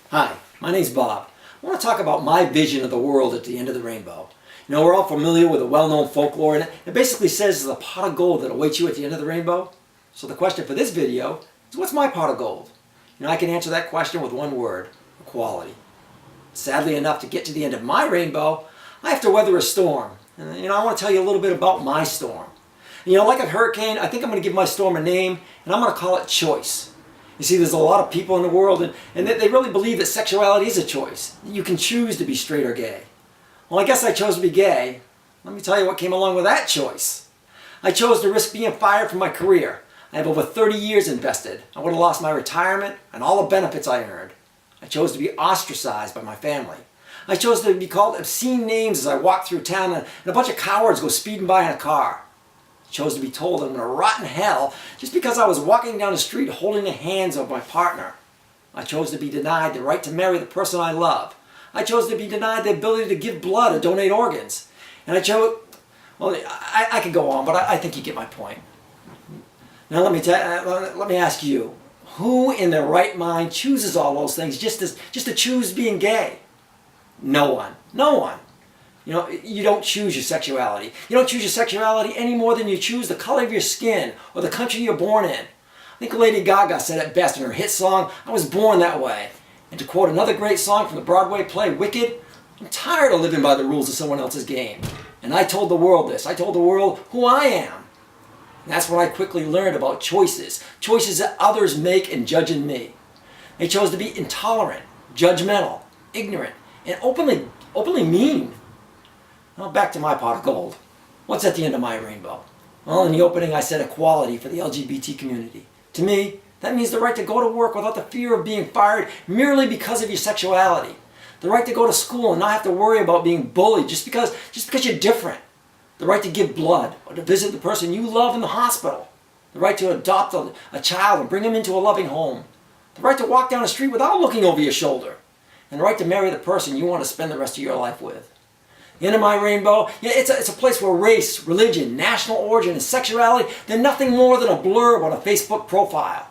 Hi, my name's Bob. I want to talk about my vision of the world at the end of the rainbow. You know, we're all familiar with the well-known folklore, and it basically says there's a pot of gold that awaits you at the end of the rainbow. So the question for this video is, what's my pot of gold? You know, I can answer that question with one word: equality. Sadly enough, to get to the end of my rainbow, I have to weather a storm. And, you know, I want to tell you a little bit about my storm. You know, like a hurricane, I think I'm going to give my storm a name, and I'm going to call it choice. You see, there's a lot of people in the world, and they really believe that sexuality is a choice. You can choose to be straight or gay. Well, I guess I chose to be gay. Let me tell you what came along with that choice. I chose to risk being fired from my career. I have over 30 years invested. I would have lost my retirement and all the benefits I earned. I chose to be ostracized by my family. I chose to be called obscene names as I walked through town, and a bunch of cowards go speeding by in a car. I chose to be told I'm going to rot in hell just because I was walking down the street holding the hands of my partner. I chose to be denied the right to marry the person I love. I chose to be denied the ability to give blood or donate organs. And I chose, well, I could go on, but I think you get my point. Now let me ask you, who in their right mind chooses all those things just to choose being gay? No one. No one. You know, you don't choose your sexuality. You don't choose your sexuality any more than you choose the color of your skin or the country you're born in. I think Lady Gaga said it best in her hit song, "I was born that way." And to quote another great song from the Broadway play Wicked, "I'm tired of living by the rules of someone else's game. And I told the world this. I told the world who I am." And that's what I quickly learned about choices. Choices that others make in judging me. They chose to be intolerant, judgmental, ignorant, and openly mean. Well, back to my pot of gold. What's at the end of my rainbow? Well, in the opening I said equality for the LGBT community. To me, that means the right to go to work without the fear of being fired merely because of your sexuality. The right to go to school and not have to worry about being bullied just because you're different. The right to give blood or to visit the person you love in the hospital. The right to adopt a child and bring him into a loving home. The right to walk down the street without looking over your shoulder. And the right to marry the person you want to spend the rest of your life with. The end of my rainbow, yeah, it's a place where race, religion, national origin, and sexuality, they're nothing more than a blurb on a Facebook profile.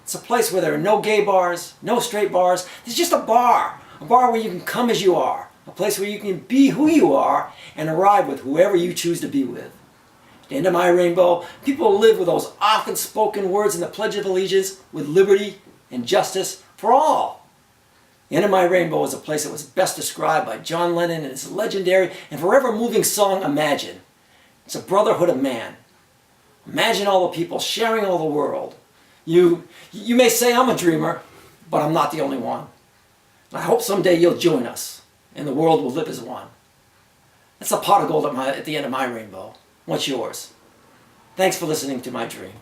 It's a place where there are no gay bars, no straight bars. There's just a bar where you can come as you are, a place where you can be who you are and arrive with whoever you choose to be with. At the end of my rainbow, people live with those often spoken words in the Pledge of Allegiance, with liberty and justice for all. The end of my rainbow is a place that was best described by John Lennon in his legendary and forever moving song, Imagine. It's a brotherhood of man. Imagine all the people sharing all the world. You may say I'm a dreamer, but I'm not the only one. I hope someday you'll join us, and the world will live as one. That's a pot of gold at the end of my rainbow. What's yours? Thanks for listening to my dream.